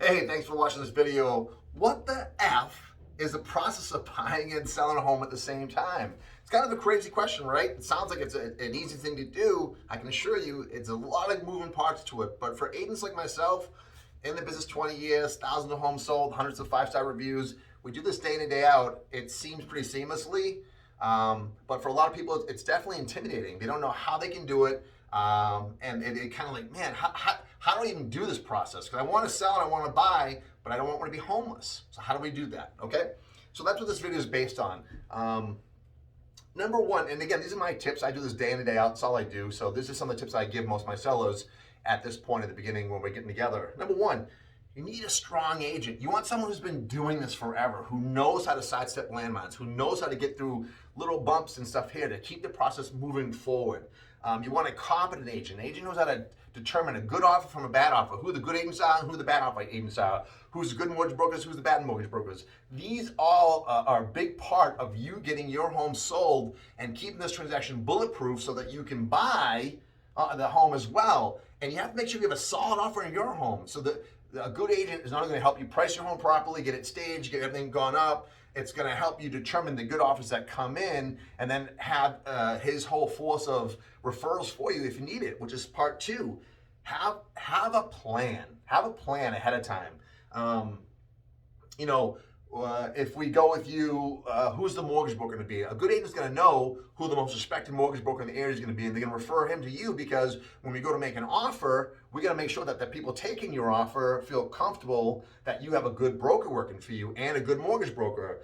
Hey, thanks for watching this video. What the F is the process of buying and selling a home at the same time? It's kind of a crazy question, right? It sounds like it's an easy thing to do. I can assure you it's a lot of moving parts to it. But for agents like myself, in the business 20 years, thousands of homes sold, hundreds of five-star reviews, we do this day in and day out. It seems pretty seamlessly. But for a lot of people, it's definitely intimidating. They don't know how they can do it. And it kind of like, man, how do I even do this process? Because I want to sell and I want to buy, but I don't want to be homeless. So how do we do that? Okay. So that's what this video is based on. Number one, and again, these are my tips. I do this day in and day out. That's all I do. So this is some of the tips I give most of my sellers at this point at the beginning when we're getting together. Number one, you need a strong agent. You want someone who's been doing this forever, who knows how to sidestep landmines, who knows how to get through little bumps and stuff here to keep the process moving forward. You want a competent agent. An agent knows how to determine a good offer from a bad offer, who the good agents are and who the bad offer agents are, who's the good mortgage brokers, who's the bad mortgage brokers. These all are a big part of you getting your home sold and keeping this transaction bulletproof so that you can buy the home as well. And you have to make sure you have a solid offer in your home so that a good agent is not only going to help you price your home properly, get it staged, get everything gone up. It's going to help you determine the good offers that come in and then have his whole force of referrals for you if you need it, which is part two. Have a plan. Have a plan ahead of time. If we go with you, who's the mortgage broker going to be? A good agent's going to know who the most respected mortgage broker in the area is going to be, and they're going to refer him to you because when we go to make an offer, we got to make sure that the people taking your offer feel comfortable that you have a good broker working for you and a good mortgage broker.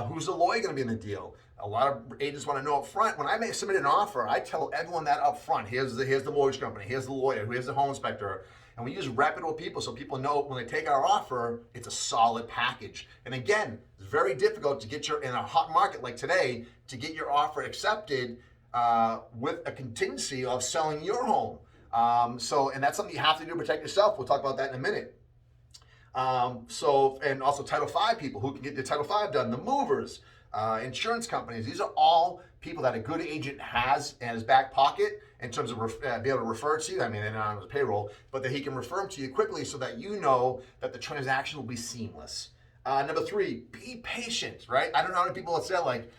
Who's the lawyer going to be in the deal? A lot of agents want to know up front. When I submit an offer, I tell everyone that up front. Here's the mortgage company. Here's the lawyer. Here's the home inspector. And we use reputable people so people know when they take our offer, it's a solid package. And again, it's very difficult to get in a hot market like today, to get your offer accepted with a contingency of selling your home. And that's something you have to do to protect yourself. We'll talk about that in a minute. And also Title V people who can get the Title V done, the movers, insurance companies. These are all people that a good agent has in his back pocket in terms of be able to refer to you. I mean, they're not on his payroll, but that he can refer them to you quickly so that you know that the transaction will be seamless. Number three, be patient, right? I don't know how many people that say like,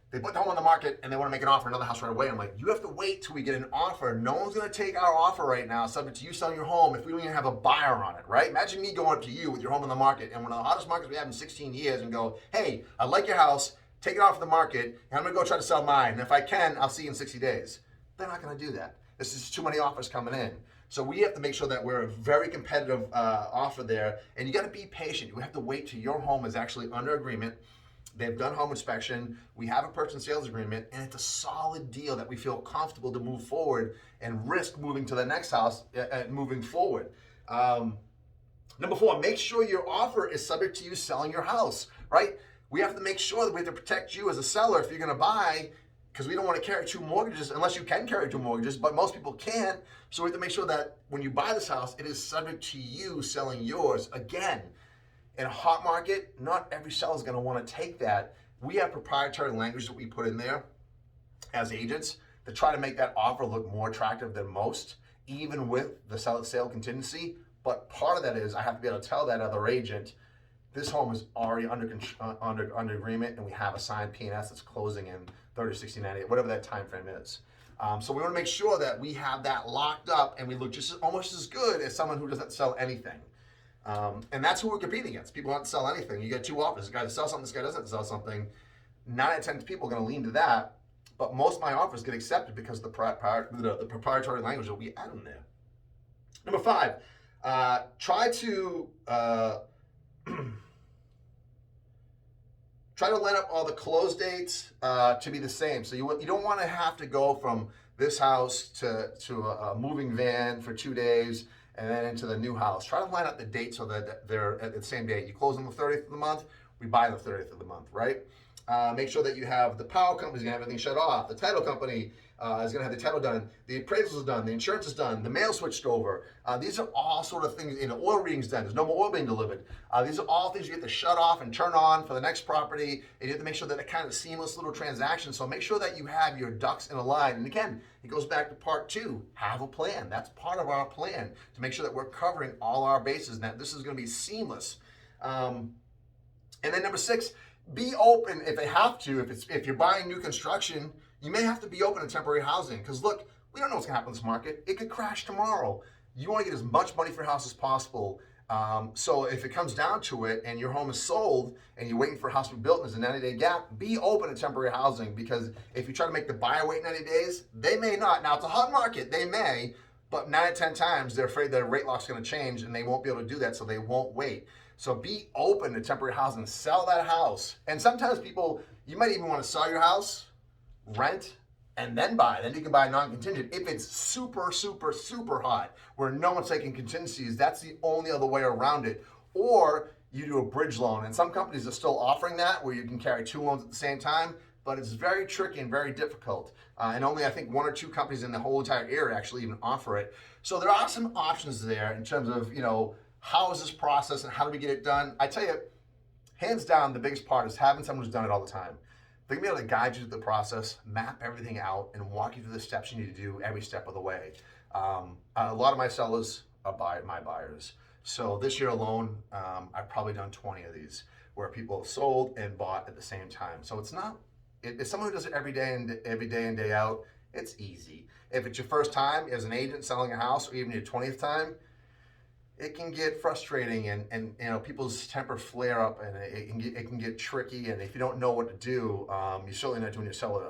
they put the home on the market and they want to make an offer on another house right away. I'm like, you have to wait till we get an offer. No one's going to take our offer right now, subject to you selling your home, if we don't even have a buyer on it, right? Imagine me going up to you with your home on the market and one of the hottest markets we have in 16 years and go, hey, I like your house, take it off the market, and I'm going to go try to sell mine. And if I can, I'll see you in 60 days. They're not going to do that. This is too many offers coming in. So we have to make sure that we're a very competitive offer there. And you got to be patient. You have to wait till your home is actually under agreement. They've done home inspection. We have a purchase and sales agreement, and it's a solid deal that we feel comfortable to move forward and risk moving to the next house moving forward. Number four, make sure your offer is subject to you selling your house, right? We have to make sure that we have to protect you as a seller if you're going to buy, because we don't want to carry two mortgages unless you can carry two mortgages, but most people can't. So we have to make sure that when you buy this house, it is subject to you selling yours. Again, in a hot market, not every seller is going to want to take that. We have proprietary language that we put in there as agents to try to make that offer look more attractive than most, even with the sale contingency. But part of that is I have to be able to tell that other agent, this home is already under agreement and we have a signed P&S that's closing in 30, 60, 90, whatever that time frame is. So we want to make sure that we have that locked up and we look almost as good as someone who doesn't sell anything. And that's who we're competing against. People don't sell anything. You get two offers. This guy sells something, this guy doesn't sell something. 9 out of 10 people are going to lean to that. But most of my offers get accepted because of the proprietary language that we add in there. Number five, try to line up all the close dates to be the same. So you don't want to have to go from this house to a moving van for 2 days and then into the new house. Try to line up the dates so that they're at the same date. You close on the 30th of the month, we buy the 30th of the month, right? Make sure that you have the power company's gonna have everything shut off. The title company is gonna have the title done. The appraisal is done. The insurance is done. The mail switched over. These are all sort of things. Oil reading's done. There's no more oil being delivered. These are all things you get to shut off and turn on for the next property. And you have to make sure that it kind of seamless little transaction. So make sure that you have your ducks in a line. And again, it goes back to part 2. Have a plan. That's part of our plan to make sure that we're covering all our bases. Now this is going to be seamless. And then number 6. Be open if they have to. If you're buying new construction, you may have to be open to temporary housing because look, we don't know what's gonna happen in this market. It could crash tomorrow. You want to get as much money for your house as possible. So if it comes down to it and your home is sold and you're waiting for a house to be built and there's a 90-day gap, be open to temporary housing because if you try to make the buyer wait 90 days, they may not. Now it's a hot market, they may, but 9 out of 10 times they're afraid their rate lock's gonna change and they won't be able to do that, so they won't wait. So be open to temporary housing, sell that house. And sometimes people, you might even want to sell your house, rent, and then buy. Then you can buy non-contingent. If it's super, super, super hot, where no one's taking contingencies, that's the only other way around it. Or you do a bridge loan. And some companies are still offering that, where you can carry 2 loans at the same time, but it's very tricky and very difficult. And only, I think, 1 or 2 companies in the whole entire area actually even offer it. So there are some options there in terms of, how is this process and how do we get it done? I tell you, hands down, the biggest part is having someone who's done it all the time. They're gonna be able to guide you through the process, map everything out, and walk you through the steps you need to do every step of the way. A lot of my sellers are my buyers. So this year alone, I've probably done 20 of these where people have sold and bought at the same time. So it's someone who does it every day and day out, it's easy. If it's your first time as an agent selling a house, or even your 20th time, it can get frustrating and people's temper flare up and it can get tricky, and if you don't know what to do, you're certainly not doing yourself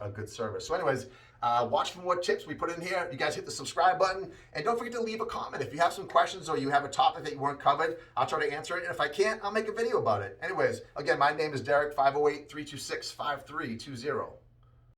a good service. So anyways, watch for more tips we put in here. You guys hit the subscribe button and don't forget to leave a comment. If you have some questions or you have a topic that you weren't covered, I'll try to answer it, and if I can't, I'll make a video about it. Anyways, again, my name is Deric, 508-326-5320.